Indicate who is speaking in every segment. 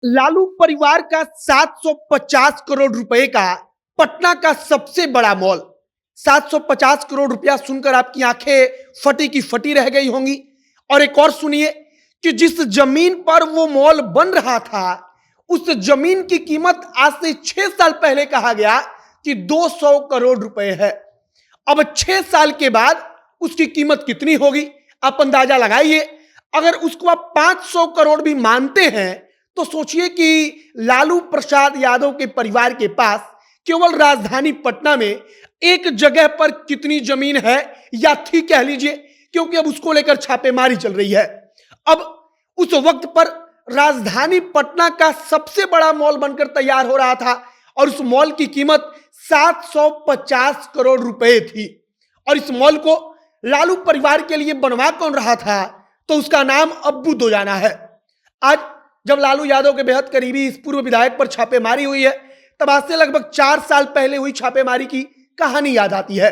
Speaker 1: लालू परिवार का 750 करोड़ रुपए का पटना का सबसे बड़ा मॉल। 750 करोड़ रुपया सुनकर आपकी आंखें फटी की फटी रह गई होंगी। और एक और सुनिए कि जिस जमीन पर वो मॉल बन रहा था, उस जमीन की कीमत आज से 6 साल पहले कहा गया कि 200 करोड़ रुपए है। अब 6 साल के बाद उसकी कीमत कितनी होगी, आप अंदाजा लगाइए। अगर उसको आप 500 करोड़ भी मानते हैं तो सोचिए कि लालू प्रसाद यादव के परिवार के पास केवल राजधानी पटना में एक जगह पर कितनी जमीन है या थी कह लीजिए, क्योंकि अब उसको लेकर छापेमारी चल रही है। अब उस वक्त पर राजधानी पटना का सबसे बड़ा मॉल बनकर तैयार हो रहा था और उस मॉल की कीमत 750 करोड़ रुपए थी। और इस मॉल को लालू परिवार के लिए बनवा कौन रहा था, तो उसका नाम अब्बू दोजाना है। आज जब लालू यादव के बेहद करीबी इस पूर्व विधायक पर छापेमारी हुई है, तब आज से लगभग 4 साल पहले हुई छापेमारी की कहानी याद आती है,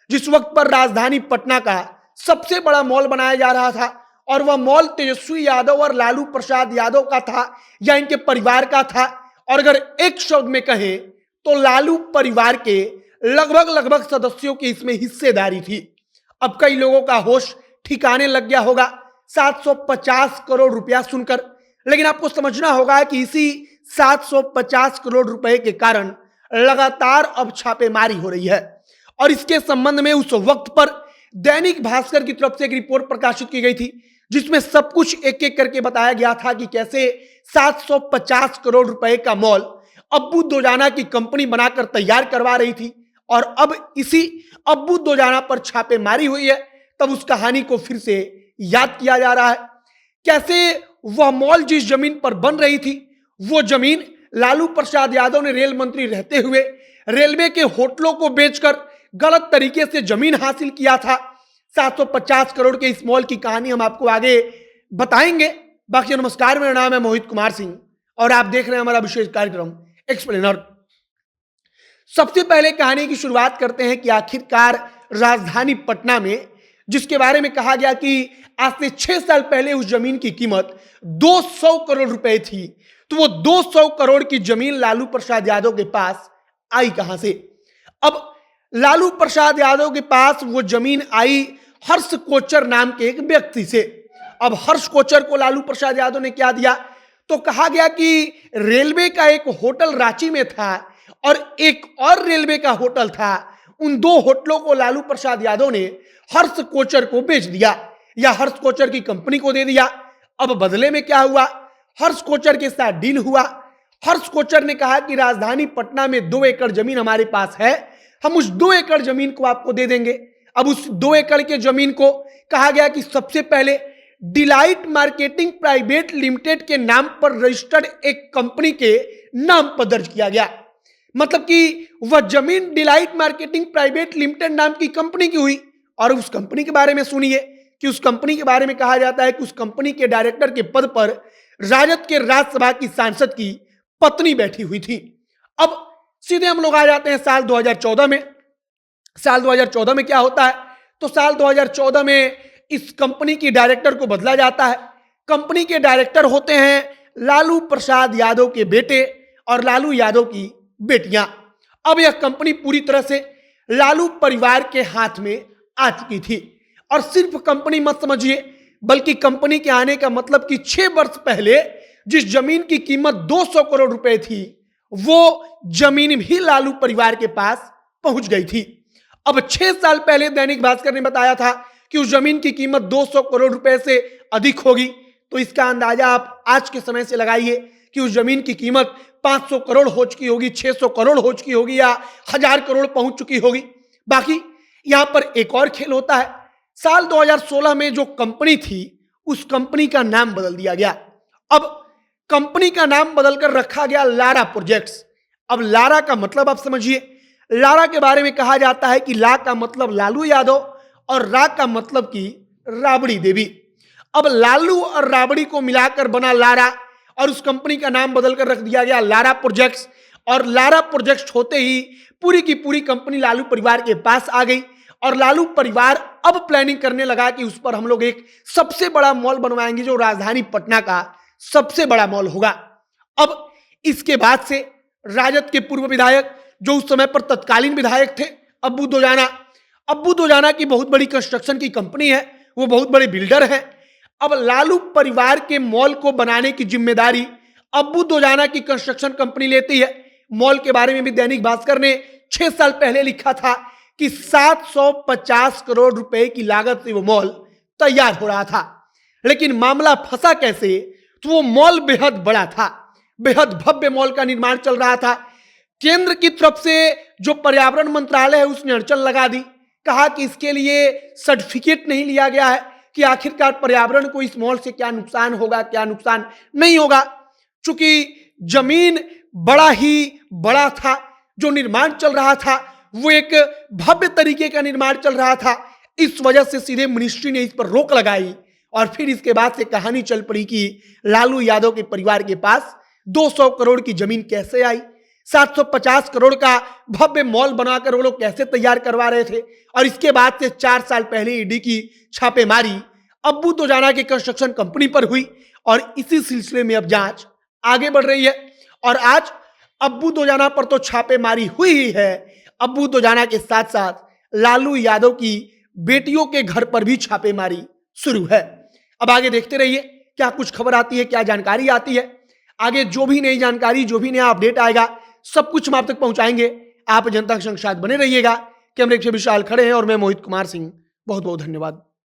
Speaker 1: जिस वक्त पर राजधानी पटना का सबसे बड़ा मॉल बनाया जा रहा था और वह मॉल तेजस्वी यादव और लालू प्रसाद यादव का था या इनके परिवार का था। और अगर एक शब्द में कहें तो लालू परिवार के लगभग सदस्यों की इसमें हिस्सेदारी थी। अब कई लोगों का होश ठिकाने लग गया होगा 750 करोड़ रुपया सुनकर, लेकिन आपको समझना होगा कि इसी 750 करोड़ रुपए के कारण लगातार अब छापेमारी हो रही है। और इसके संबंध में उस वक्त पर दैनिक भास्कर की तरफ से एक रिपोर्ट प्रकाशित की गई थी, जिसमें सब कुछ एक एक करके बताया गया था कि कैसे 750 करोड़ रुपए का मॉल अब्बू दोजाना की कंपनी बनाकर तैयार करवा रही थी। और अब इसी अब्बू दोजाना पर छापेमारी हुई है, तब उस कहानी को फिर से याद किया जा रहा है। कैसे वह मॉल जिस जमीन पर बन रही थी, वो जमीन लालू प्रसाद यादव ने रेल मंत्री रहते हुए रेलवे के होटलों को बेचकर गलत तरीके से जमीन हासिल किया था। 750 करोड़ के इस मॉल की कहानी हम आपको आगे बताएंगे। बाकी नमस्कार, मेरा नाम है मोहित कुमार सिंह और आप देख रहे हैं हमारा विशेष कार्यक्रम एक्सप्लेनर। सबसे पहले कहानी की शुरुआत करते हैं कि आखिरकार राजधानी पटना में जिसके बारे में कहा गया कि आज से 6 साल पहले उस जमीन की कीमत 200 करोड़ रुपए थी, तो वो 200 करोड़ की जमीन लालू प्रसाद यादव के पास आई कहां से? अब लालू प्रसाद यादव के पास वो जमीन आई हर्ष कोचर नाम के एक व्यक्ति से। अब हर्ष कोचर को लालू प्रसाद यादव ने क्या दिया, तो कहा गया कि रेलवे का एक होटल रांची में था और एक और रेलवे का होटल था। उन दो होटलों को लालू प्रसाद यादव ने हर्ष कोचर को बेच दिया या हर्ष कोचर की कंपनी को दे दिया। अब बदले में क्या हुआ, हर्ष कोचर के साथ डील हुआ। हर्ष कोचर ने कहा कि राजधानी पटना में 2 एकड़ जमीन हमारे पास है, हम उस 2 एकड़ जमीन को आपको दे देंगे। अब उस 2 एकड़ के जमीन को कहा गया कि सबसे पहले डिलाइट मार्केटिंग प्राइवेट लिमिटेड के नाम पर रजिस्टर्ड एक कंपनी के नाम पर दर्ज किया गया। मतलब कि वह जमीन डिलाइट मार्केटिंग प्राइवेट लिमिटेड नाम की कंपनी की हुई। और उस कंपनी के बारे में सुनिए कि उस कंपनी के बारे में कहा जाता है कि उस कंपनी के डायरेक्टर के पद पर राजद के राज्यसभा की सांसद की पत्नी बैठी हुई थी। अब सीधे हम लोग आ जाते हैं साल 2014 में। साल 2014 में क्या होता है, तो साल 2014 में इस कंपनी की डायरेक्टर को बदला जाता है। कंपनी के डायरेक्टर होते हैं लालू प्रसाद यादव के बेटे और लालू यादव की बेटियां। अब यह कंपनी पूरी तरह से लालू परिवार के हाथ में आ चुकी थी। और सिर्फ कंपनी मत समझिए, बल्कि कंपनी के आने का मतलब कि 6 वर्ष पहले जिस जमीन की कीमत 200 करोड़ रुपए थी, वो जमीन भी लालू परिवार के पास पहुंच गई थी। अब 6 साल पहले दैनिक भास्कर ने बताया था कि उस जमीन की कीमत 200 करोड़ रुपए से अधिक होगी, तो इसका अंदाजा आप आज के समय से लगाइए कि उस जमीन की कीमत 500 करोड़ हो चुकी होगी, 600 करोड़ हो चुकी होगी या 1000 करोड़ पहुंच चुकी होगी। बाकी यहां पर एक और खेल होता है। साल 2016 में जो कंपनी थी, उस कंपनी का नाम बदल दिया गया। अब कंपनी का नाम बदलकर रखा गया लारा प्रोजेक्ट्स। अब लारा का मतलब आप समझिए। लारा के बारे में कहा जाता है कि ला का मतलब लालू यादव और रा का मतलब कि राबड़ी देवी। अब लालू और राबड़ी को मिलाकर बना लारा और उस कंपनी का नाम बदलकर रख दिया गया लारा प्रोजेक्ट्स। और लारा प्रोजेक्ट्स होते ही पूरी की पूरी कंपनी लालू परिवार के पास आ गई और लालू परिवार अब प्लानिंग करने लगा कि उस पर हम लोग एक सबसे बड़ा मॉल बनवाएंगे जो राजधानी पटना का सबसे बड़ा मॉल होगा। अब इसके बाद से राजद के पूर्व विधायक जो उस समय पर तत्कालीन विधायक थे अब्बू दोजाना की बहुत बड़ी कंस्ट्रक्शन की कंपनी है, वो बहुत बड़े बिल्डर हैं। अब लालू परिवार के मॉल को बनाने की जिम्मेदारी अब्बू दोजाना की कंस्ट्रक्शन कंपनी लेती है। मॉल के बारे में भी दैनिक भास्कर ने 6 साल पहले लिखा था कि 750 करोड़ रुपए की लागत से वो मॉल तैयार हो रहा था। लेकिन मामला फंसा कैसे, तो वो मॉल बेहद बड़ा था, बेहद भव्य मॉल का निर्माण चल रहा था। केंद्र की तरफ से जो पर्यावरण मंत्रालय है उसने अड़चन लगा दी, कहा कि इसके लिए सर्टिफिकेट नहीं लिया गया है कि आखिरकार पर्यावरण को इस मॉल से क्या नुकसान होगा, क्या नुकसान नहीं होगा। चूंकि जमीन बड़ा था, जो निर्माण चल रहा था वो एक भव्य तरीके का निर्माण चल रहा था, इस वजह से सीधे मिनिस्ट्री ने इस पर रोक लगाई। और फिर इसके बाद से कहानी चल पड़ी कि लालू यादव के परिवार के पास 200 करोड़ की जमीन कैसे आई, 750 करोड़ का भव्य मॉल बनाकर वो लोग कैसे तैयार करवा रहे थे। और इसके बाद से 4 साल पहले ईडी की छापेमारी अब्बू दोजाना की कंस्ट्रक्शन कंपनी पर हुई और इसी सिलसिले में अब जांच आगे बढ़ रही है। और आज अब्बू दोजाना पर तो छापेमारी हुई ही है, अब्बू दोजाना के साथ साथ लालू यादव की बेटियों के घर पर भी छापेमारी शुरू है। अब आगे देखते रहिए क्या कुछ खबर आती है, क्या जानकारी आती है। आगे जो भी नई जानकारी, जो भी नया अपडेट आएगा, सब कुछ हम आप तक पहुंचाएंगे। आप जनता के संग साथ बने रहिएगा। कैमरे से विशाल खड़े हैं और मैं मोहित कुमार सिंह। बहुत बहुत धन्यवाद।